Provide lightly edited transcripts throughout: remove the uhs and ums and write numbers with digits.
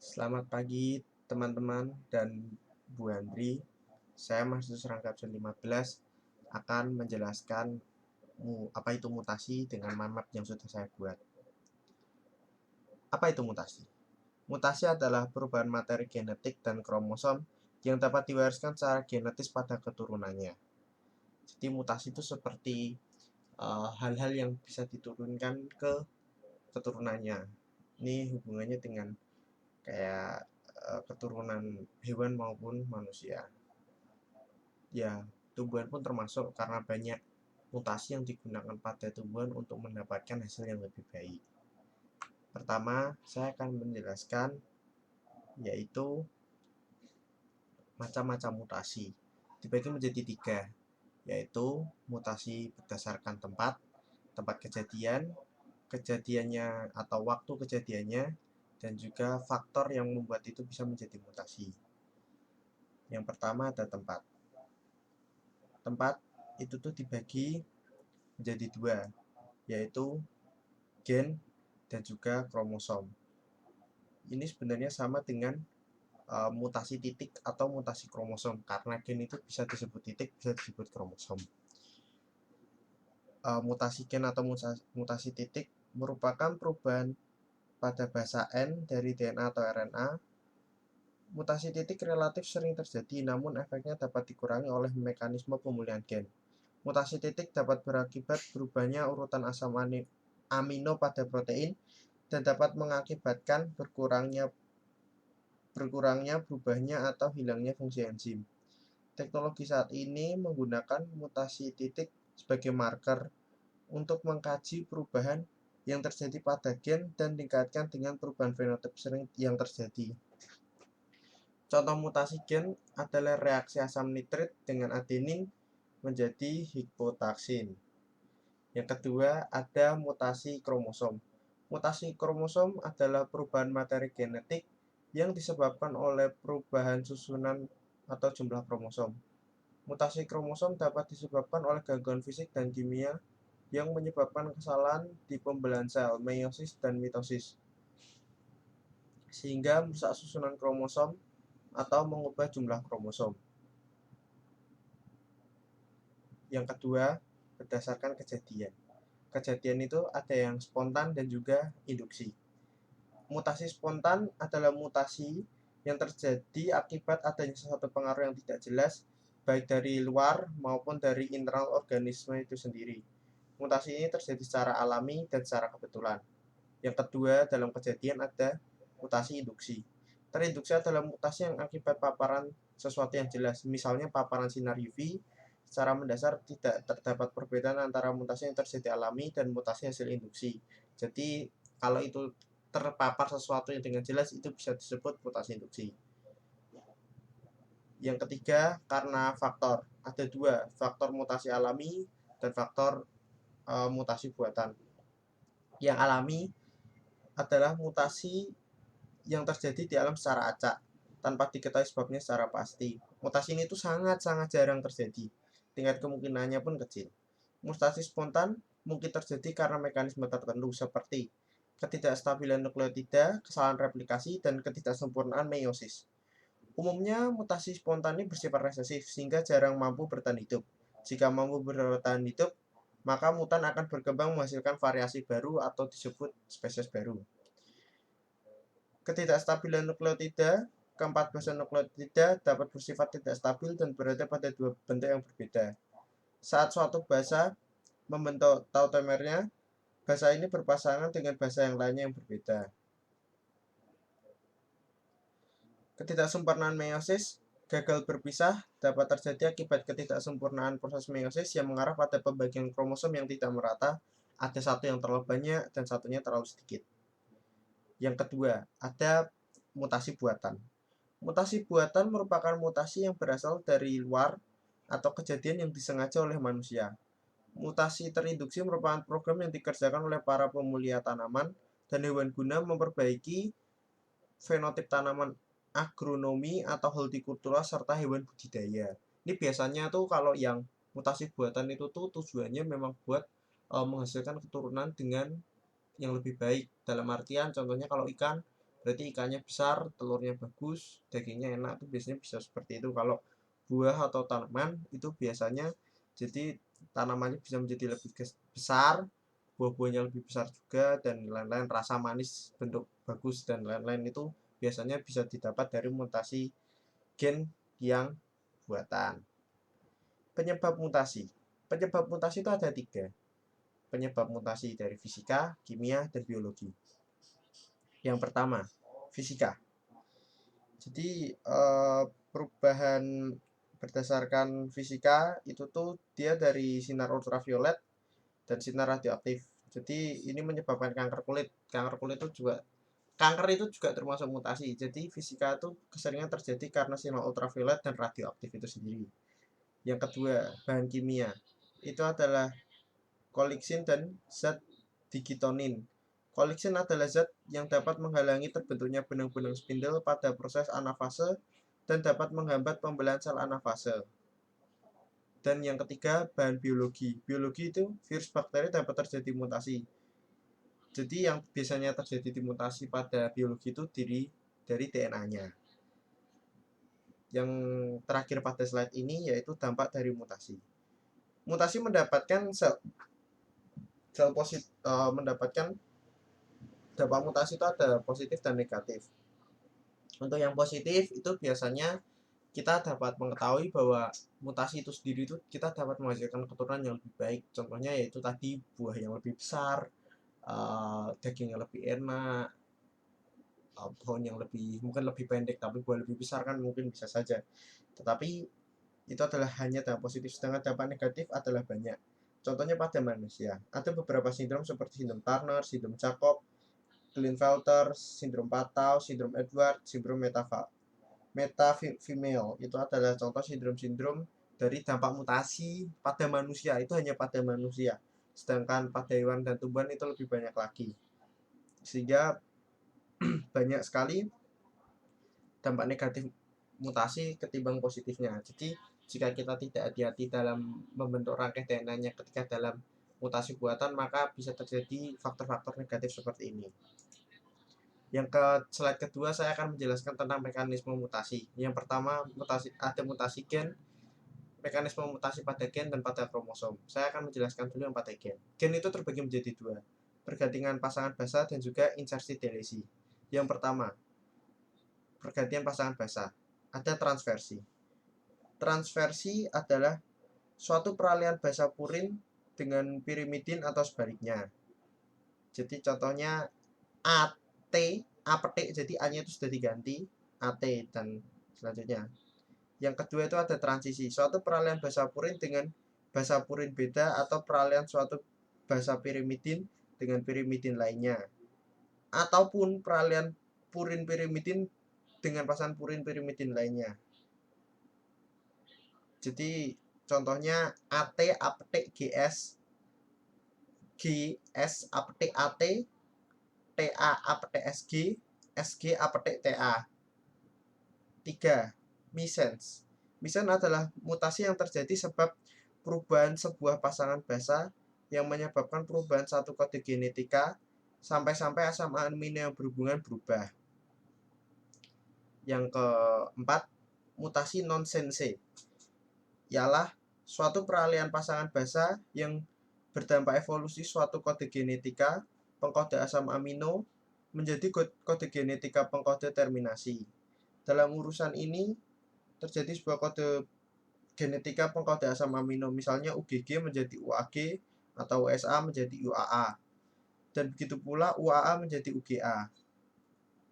Selamat pagi teman-teman dan Bu Andri. Saya Mahasiswa Serangkapsun 15 akan menjelaskan apa itu mutasi dengan mind yang sudah saya buat. Apa itu mutasi? Mutasi adalah perubahan materi genetik dan kromosom yang dapat diwariskan secara genetis pada keturunannya. Jadi mutasi itu seperti hal-hal yang bisa diturunkan ke keturunannya. Ini hubungannya dengan kayak keturunan hewan maupun manusia. Ya, tumbuhan pun termasuk karena banyak mutasi yang digunakan pada tumbuhan untuk mendapatkan hasil yang lebih baik. Pertama, saya akan menjelaskan yaitu macam-macam mutasi. Dibagi menjadi 3, yaitu mutasi berdasarkan tempat kejadian, kejadiannya atau waktu kejadiannya, dan juga faktor yang membuat itu bisa menjadi mutasi. Yang pertama ada tempat. Tempat itu tuh dibagi menjadi 2, yaitu gen dan juga kromosom. Ini sebenarnya sama dengan mutasi titik atau mutasi kromosom, karena gen itu bisa disebut titik, bisa disebut kromosom. Mutasi gen atau mutasi titik merupakan perubahan pada basa N dari DNA atau RNA. Mutasi titik relatif sering terjadi, namun efeknya dapat dikurangi oleh mekanisme pemulihan gen. Mutasi titik dapat berakibat berubahnya urutan asam amino pada protein dan dapat mengakibatkan berubahnya atau hilangnya fungsi enzim. Teknologi saat ini menggunakan mutasi titik sebagai marker untuk mengkaji perubahan yang terjadi pada gen dan dikaitkan dengan perubahan fenotip sering yang terjadi. Contoh mutasi gen adalah reaksi asam nitrit dengan adenin menjadi hipotaksin. Yang kedua, ada mutasi kromosom. Mutasi kromosom adalah perubahan materi genetik yang disebabkan oleh perubahan susunan atau jumlah kromosom. Mutasi kromosom dapat disebabkan oleh gangguan fisik dan kimia yang menyebabkan kesalahan di pembelahan sel, meiosis dan mitosis, sehingga merusak susunan kromosom atau mengubah jumlah kromosom. Yang kedua, berdasarkan kejadian. Kejadian itu ada yang spontan dan juga induksi. Mutasi spontan adalah mutasi yang terjadi akibat adanya sesuatu pengaruh yang tidak jelas, baik dari luar maupun dari internal organisme itu sendiri. Mutasi ini terjadi secara alami dan secara kebetulan. Yang kedua, dalam kejadian ada mutasi induksi. Terinduksi adalah mutasi yang akibat paparan sesuatu yang jelas, misalnya paparan sinar UV. Secara mendasar tidak terdapat perbedaan antara mutasi yang terjadi alami dan mutasi hasil induksi. Jadi kalau itu terpapar sesuatu yang dengan jelas, itu bisa disebut mutasi induksi. Yang ketiga, karena faktor. Ada 2, faktor mutasi alami dan faktor mutasi buatan. Yang alami adalah mutasi yang terjadi di alam secara acak tanpa diketahui sebabnya secara pasti. Mutasi ini tuh sangat-sangat jarang terjadi. Tingkat kemungkinannya pun kecil. Mutasi spontan mungkin terjadi karena mekanisme tertentu seperti ketidakstabilan nukleotida, kesalahan replikasi, dan ketidaksempurnaan meiosis. Umumnya mutasi spontan ini bersifat resesif sehingga jarang mampu bertahan hidup. Jika mampu bertahan hidup, maka mutan akan berkembang menghasilkan variasi baru atau disebut spesies baru. Ketidakstabilan nukleotida, keempat basa nukleotida dapat bersifat tidak stabil dan berada pada 2 bentuk yang berbeda. Saat suatu basa membentuk tautomernya, basa ini berpasangan dengan basa yang lainnya yang berbeda. Ketidaksempurnaan meiosis gagal berpisah dapat terjadi akibat ketidaksempurnaan proses meiosis yang mengarah pada pembagian kromosom yang tidak merata, ada satu yang terlalu banyak dan satunya terlalu sedikit. Yang kedua, ada mutasi buatan. Mutasi buatan merupakan mutasi yang berasal dari luar atau kejadian yang disengaja oleh manusia. Mutasi terinduksi merupakan program yang dikerjakan oleh para pemulia tanaman dan hewan guna memperbaiki fenotip tanaman agronomi atau hortikultura serta hewan budidaya. Ini biasanya tuh kalau yang mutasi buatan itu tuh tujuannya memang buat menghasilkan keturunan dengan yang lebih baik. Dalam artian contohnya kalau ikan berarti ikannya besar, telurnya bagus, dagingnya enak, itu biasanya bisa seperti itu. Kalau buah atau tanaman itu biasanya jadi tanamannya bisa menjadi lebih besar, buah-buahnya lebih besar juga, dan lain-lain, rasa manis, bentuk bagus, dan lain-lain itu biasanya bisa didapat dari mutasi gen yang buatan. Penyebab mutasi. Penyebab mutasi itu ada 3. Penyebab mutasi dari fisika, kimia, dan biologi. Yang pertama, fisika. Jadi perubahan berdasarkan fisika itu tuh dia dari sinar ultraviolet dan sinar radioaktif. Jadi ini menyebabkan kanker kulit. Kanker itu juga termasuk mutasi. Jadi fisika itu keseringan terjadi karena sinar ultraviolet dan radioaktif itu sendiri. Yang kedua, bahan kimia. Itu adalah koliksin dan zat digitonin. Koliksin adalah zat yang dapat menghalangi terbentuknya benang-benang spindle pada proses anafase dan dapat menghambat pembelahan sel anafase. Dan yang ketiga, bahan biologi. Biologi itu virus bakteri dapat terjadi mutasi. Jadi yang biasanya terjadi di mutasi pada biologi itu dari DNA-nya. Yang terakhir pada slide ini yaitu dampak dari mutasi. Mutasi mendapatkan mendapatkan dampak mutasi itu ada positif dan negatif. Untuk yang positif itu biasanya kita dapat mengetahui bahwa mutasi itu sendiri itu kita dapat menghasilkan keturunan yang lebih baik. Contohnya yaitu tadi buah yang lebih besar, daging yang lebih enak, pohon yang mungkin lebih pendek tapi buah lebih besar kan mungkin bisa saja. Tetapi itu adalah hanya dampak positif, sedangkan dampak negatif adalah banyak. Contohnya pada manusia, ada beberapa sindrom seperti sindrom Turner, sindrom Jacob, Klinefelter, sindrom Patau, sindrom Edward, sindrom metafemale. Itu adalah contoh sindrom-sindrom dari dampak mutasi pada manusia. Itu hanya pada manusia. Sedangkan pada hewan dan tumbuhan itu lebih banyak lagi. Sehingga banyak sekali dampak negatif mutasi ketimbang positifnya. Jadi jika kita tidak hati-hati dalam membentuk rangkai DNA-nya ketika dalam mutasi buatan, maka bisa terjadi faktor-faktor negatif seperti ini. Yang ke slide kedua saya akan menjelaskan tentang mekanisme mutasi. Yang pertama, ada mutasi gen, mekanisme mutasi pada gen dan pada kromosom. Saya akan menjelaskan dulu yang pada gen. Gen itu terbagi menjadi 2, pergantian pasangan basa dan juga insersi delesi. Yang pertama, pergantian pasangan basa. Ada transversi. Transversi adalah suatu peralihan basa purin dengan pirimidin atau sebaliknya. Jadi contohnya AT, A petik, jadi A-nya itu sudah diganti AT dan selanjutnya. Yang kedua itu ada transisi, suatu peralihan basa purin dengan basa purin beda atau peralihan suatu basa pirimidin dengan pirimidin lainnya. Ataupun peralihan purin pirimidin dengan pasangan purin pirimidin lainnya. Jadi contohnya AT A petik GS, GS A petik AT, TA A petik SG, SG A petik TA. 3. Missense. Missense adalah mutasi yang terjadi sebab perubahan sebuah pasangan basa yang menyebabkan perubahan satu kode genetika sampai-sampai asam amino yang berhubungan berubah. Yang keempat, mutasi non-sense ialah suatu peralihan pasangan basa yang berdampak evolusi suatu kode genetika pengkode asam amino menjadi kode genetika pengkode terminasi. Dalam urusan ini terjadi sebuah kode genetika pengkode asam amino, misalnya UGG menjadi UAG atau USA menjadi UAA, dan begitu pula UAA menjadi UGA.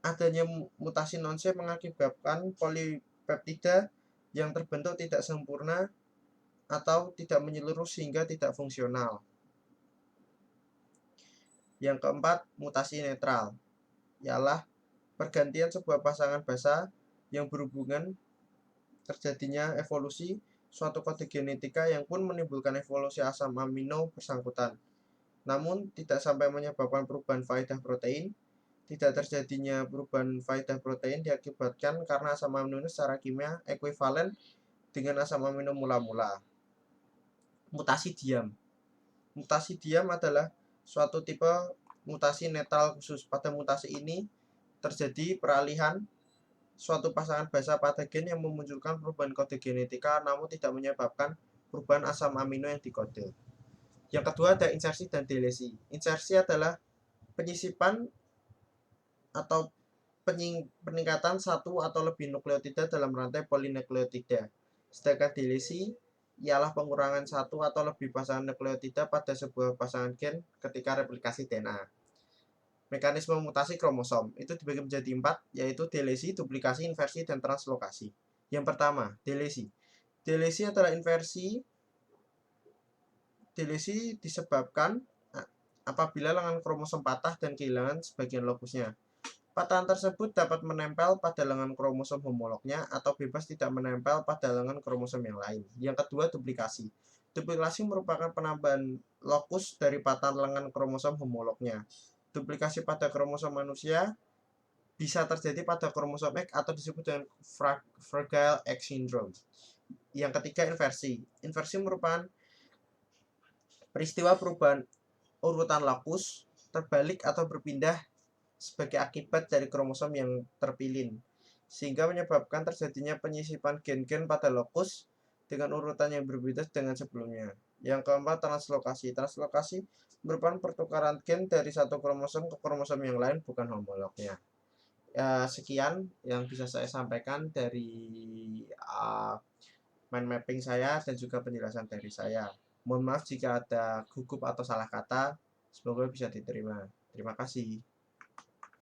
Adanya mutasi non-sense mengakibatkan polipeptida yang terbentuk tidak sempurna atau tidak menyeluruh sehingga tidak fungsional. Yang keempat, mutasi netral ialah pergantian sebuah pasangan basa yang berhubungan terjadinya evolusi suatu kode genetika yang pun menimbulkan evolusi asam amino bersangkutan. Namun tidak sampai menyebabkan perubahan faedah protein. Tidak terjadinya perubahan faedah protein diakibatkan karena asam amino secara kimia ekuivalen dengan asam amino mula-mula. Mutasi diam. Mutasi diam adalah suatu tipe mutasi netral khusus. Pada mutasi ini terjadi peralihan suatu pasangan basa pada gen yang memunculkan perubahan kode genetika namun tidak menyebabkan perubahan asam amino yang dikode. Yang kedua ada insersi dan delesi. Insersi adalah penyisipan atau peningkatan satu atau lebih nukleotida dalam rantai polinukleotida. Sedangkan delesi ialah pengurangan satu atau lebih pasangan nukleotida pada sebuah pasangan gen ketika replikasi DNA. Mekanisme mutasi kromosom itu dibagi menjadi 4, yaitu delesi, duplikasi, inversi, dan translokasi. Yang pertama, delesi. Delesi adalah inversi. Delesi disebabkan apabila lengan kromosom patah dan kehilangan sebagian logusnya. Patahan tersebut dapat menempel pada lengan kromosom homolognya atau bebas tidak menempel pada lengan kromosom yang lain. Yang kedua, duplikasi. Duplikasi merupakan penambahan lokus dari patahan lengan kromosom homolognya. Duplikasi pada kromosom manusia bisa terjadi pada kromosom X atau disebut dengan Fragile X syndrome. Yang ketiga, inversi. Inversi merupakan peristiwa perubahan urutan lokus terbalik atau berpindah sebagai akibat dari kromosom yang terpilin, sehingga menyebabkan terjadinya penyisipan gen-gen pada lokus dengan urutan yang berbeda dengan sebelumnya. Yang keempat, translokasi. Translokasi merupakan pertukaran gen dari satu kromosom ke kromosom yang lain bukan homolognya. Ya, sekian yang bisa saya sampaikan dari mind mapping saya dan juga penjelasan dari saya. Mohon maaf jika ada gugup atau salah kata, semoga bisa diterima. Terima kasih.